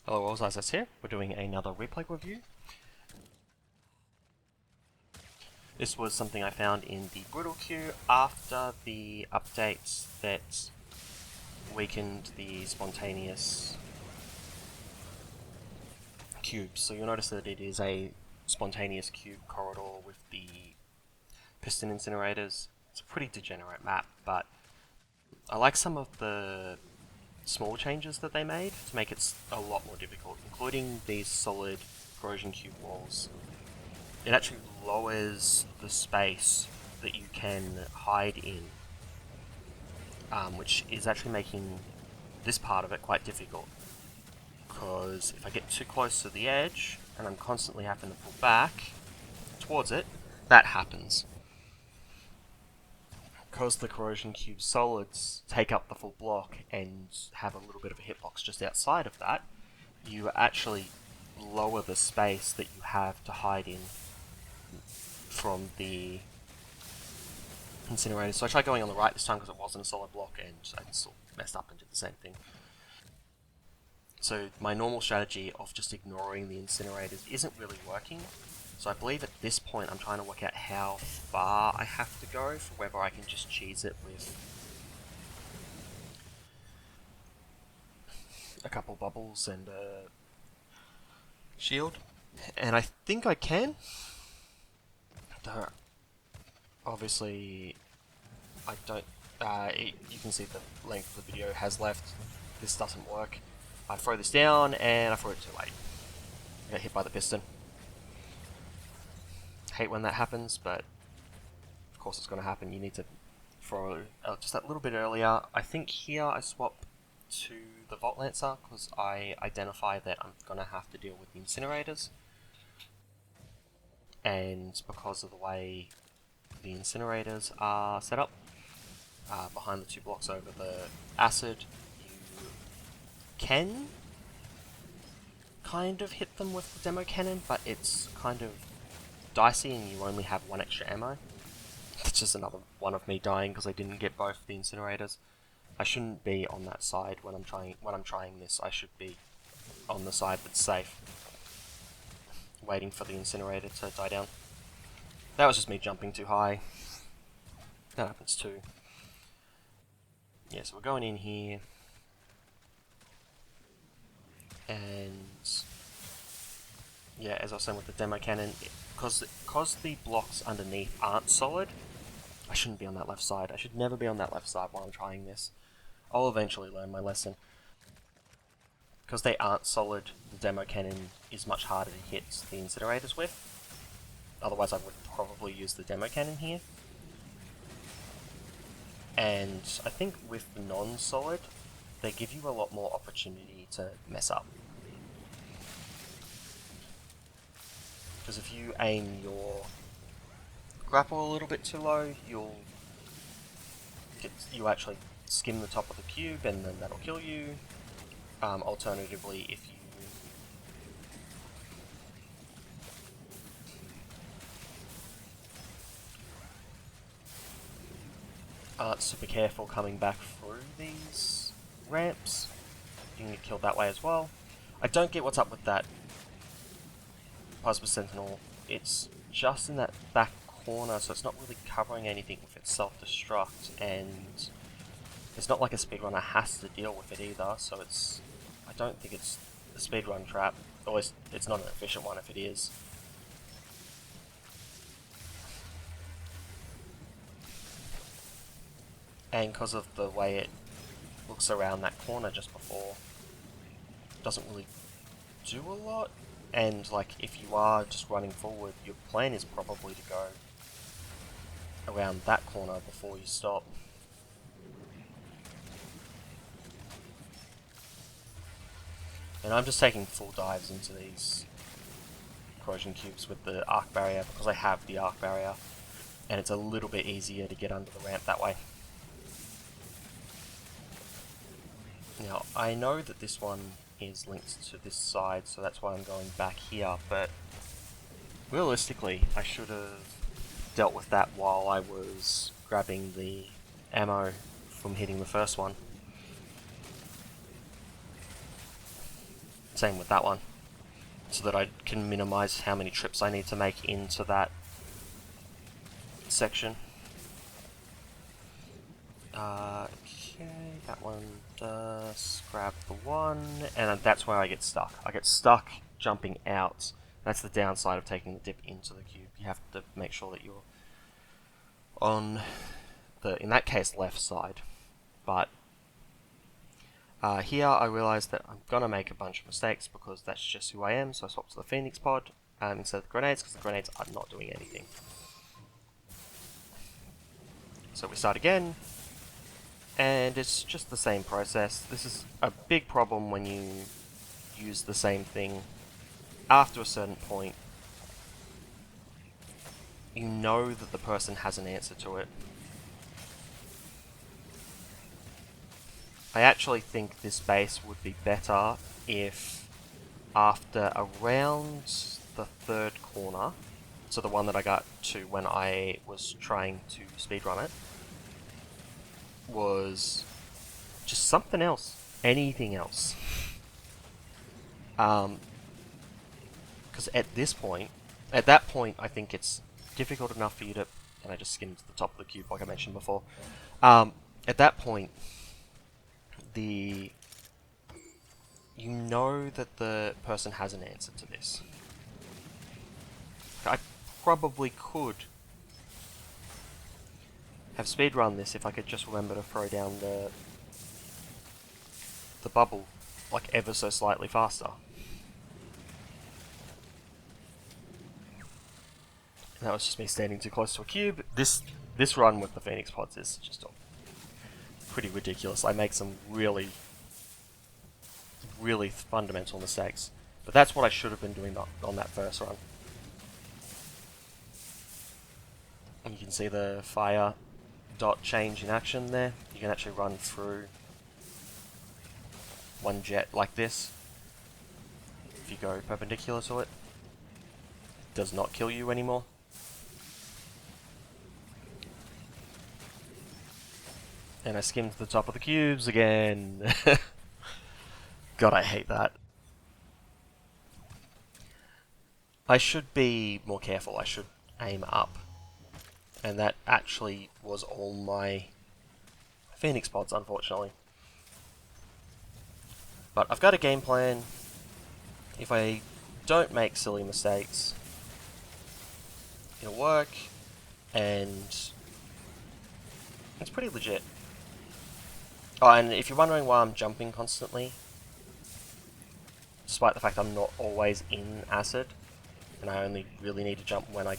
Hello, all, Isaac here. We're doing another replay review. This was something I found in the Brutal queue after the updates that weakened the spontaneous cubes. So you'll notice that it is a spontaneous cube corridor with the piston incinerators. It's a pretty degenerate map, but I like some of the small changes that they made to make it a lot more difficult, including these solid corrosion cube walls. It actually lowers the space that you can hide in, which is actually making this part of it quite difficult, because if I get too close to the edge and I'm constantly having to pull back towards it, that happens. Because the corrosion cube solids take up the full block and have a little bit of a hitbox just outside of that, you actually lower the space that you have to hide in from the incinerator. So I tried going on the right this time because it wasn't a solid block and I still messed up and did the same thing. So my normal strategy of just ignoring the incinerators isn't really working. So I believe at this point I'm trying to work out how far I have to go for whether I can just cheese it with a couple bubbles and a shield. And I think I can. Obviously, I don't... you can see the length of the video has left. This doesn't work. I throw this down and I throw it too late. I get hit by the piston. Hate when that happens, but of course it's going to happen. You need to throw just that little bit earlier. I think here I swap to the Volt Lancer because I identify that I'm going to have to deal with the incinerators, and because of the way the incinerators are set up behind the two blocks over the acid, you can kind of hit them with the demo cannon, but it's kind of dicey and you only have one extra ammo. It's just another one of me dying because I didn't get both the incinerators. I shouldn't be on that side when I'm trying this. I should be on the side that's safe, waiting for the incinerator to die down. That was just me jumping too high. That happens too. Yeah, so we're going in here and yeah, as I was saying with the demo cannon, because the blocks underneath aren't solid, I shouldn't be on that left side. I should never be on that left side while I'm trying this. I'll eventually learn my lesson. Because they aren't solid, the demo cannon is much harder to hit the incinerators with. Otherwise I would probably use the demo cannon here. And I think with the non-solid, they give you a lot more opportunity to mess up. Because if you aim your grapple a little bit too low, you actually skim the top of the cube and then that'll kill you. Alternatively, if you aren't super careful coming back through these ramps, you can get killed that way as well. I don't get what's up with that Plasma Sentinel. It's just in that back corner, so it's not really covering anything with its self-destruct, and it's not like a speedrunner has to deal with it either, so I don't think it's a speedrun trap, or it's not an efficient one if it is. And because of the way it looks around that corner just before, it doesn't really do a lot. And like, if you are just running forward, your plan is probably to go around that corner before you stop. And I'm just taking full dives into these corrosion cubes with the arc barrier because I have the arc barrier, and it's a little bit easier to get under the ramp that way. Now, I know that this one is linked to this side, so that's why I'm going back here, but realistically, I should have dealt with that while I was grabbing the ammo from hitting the first one. Same with that one. So that I can minimize how many trips I need to make into that section. Okay, that one does grab the one, and that's where I get stuck. I get stuck jumping out. That's the downside of taking the dip into the cube. You have to make sure that you're on the, in that case, left side. But here I realized that I'm gonna make a bunch of mistakes because that's just who I am, so I swapped to the Phoenix pod instead of the grenades, because the grenades are not doing anything. So we start again, and it's just the same process. This is a big problem when you use the same thing. After a certain point, you know that the person has an answer to it. I actually think this base would be better if after around the third corner, so the one that I got to when I was trying to speedrun it, was just something else, anything else. Because at that point, I think it's difficult enough for you to, and I just skimmed to the top of the cube like I mentioned before. At that point, you know that the person has an answer to this. I probably could have speedrun this if I could just remember to throw down the bubble like ever so slightly faster. And that was just me standing too close to a cube. This run with the Phoenix pods is just pretty ridiculous. I make some really fundamental mistakes. But that's what I should have been doing on that first run. And you can see the fire dot change in action there. You can actually run through one jet like this. If you go perpendicular to it, it does not kill you anymore. And I skimmed to the top of the cubes again. God, I hate that. I should be more careful. I should aim up. And that actually was all my Phoenix pods, unfortunately. But I've got a game plan. If I don't make silly mistakes, it'll work. And it's pretty legit. Oh, and if you're wondering why I'm jumping constantly, despite the fact I'm not always in acid, and I only really need to jump when I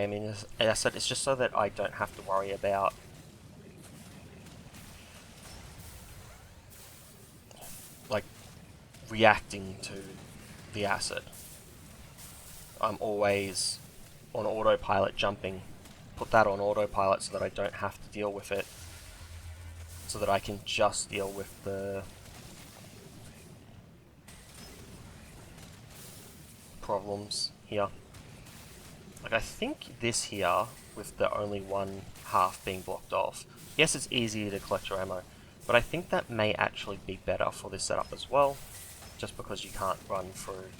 am in acid, it's just so that I don't have to worry about like reacting to the acid. I'm always on autopilot jumping. Put that on autopilot so that I don't have to deal with it, so that I can just deal with the problems here. Like, I think this here, with the only one half being blocked off, yes, it's easier to collect your ammo, but I think that may actually be better for this setup as well, just because you can't run through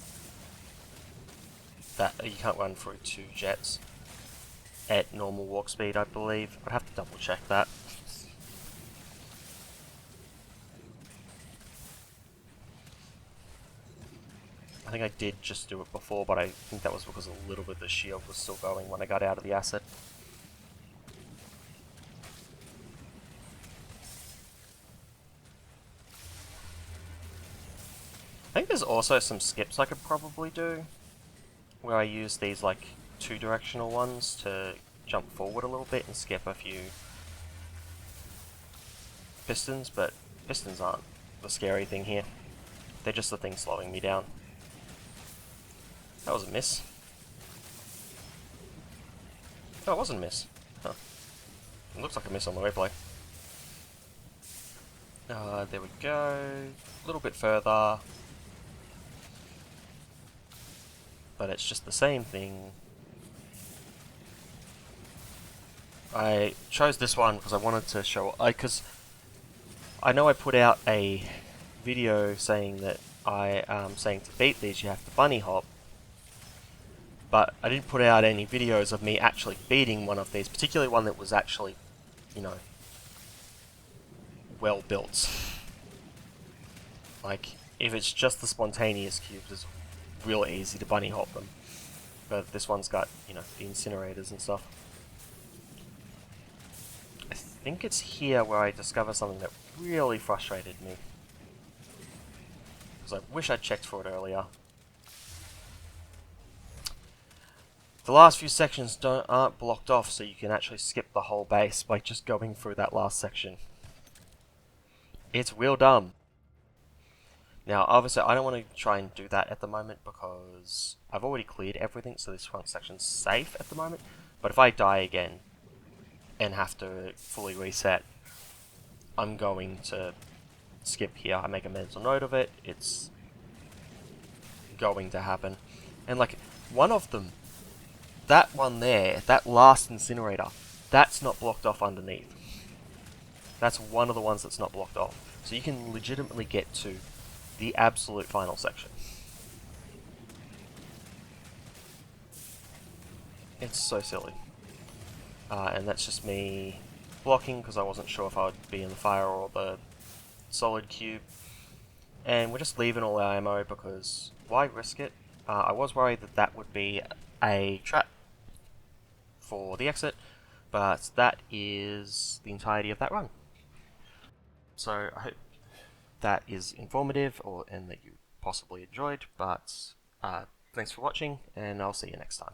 two jets at normal walk speed, I believe. I'd have to double check that. I think I did just do it before, but I think that was because a little bit of the shield was still going when I got out of the acid. I think there's also some skips I could probably do, where I use these like two-directional ones to jump forward a little bit and skip a few pistons, but pistons aren't the scary thing here. They're just the thing slowing me down. That was a miss. Oh, it wasn't a miss. Huh. It looks like a miss on the replay. There we go. A little bit further. But it's just the same thing. I chose this one because I wanted to show... because I know I put out a video saying that I am saying to beat these you have to bunny hop, but I didn't put out any videos of me actually beating one of these, particularly one that was actually, you know, well built. Like, if it's just the spontaneous cubes, it's real easy to bunny hop them. But this one's got, you know, the incinerators and stuff. I think it's here where I discover something that really frustrated me. Because I wish I'd checked for it earlier. The last few sections aren't blocked off, so you can actually skip the whole base by just going through that last section. It's real dumb. Now, obviously, I don't want to try and do that at the moment because I've already cleared everything, so this front section's safe at the moment. But if I die again and have to fully reset, I'm going to skip here. I make a mental note of it. It's going to happen. And like, one of them, that one there, that last incinerator, that's not blocked off underneath. That's one of the ones that's not blocked off. So you can legitimately get to the absolute final section. It's so silly. And that's just me blocking because I wasn't sure if I would be in the fire or the solid cube. And we're just leaving all our ammo because why risk it? I was worried that that would be a trap for the exit, but that is the entirety of that run. So I hope that is informative and that you possibly enjoyed, but thanks for watching, and I'll see you next time.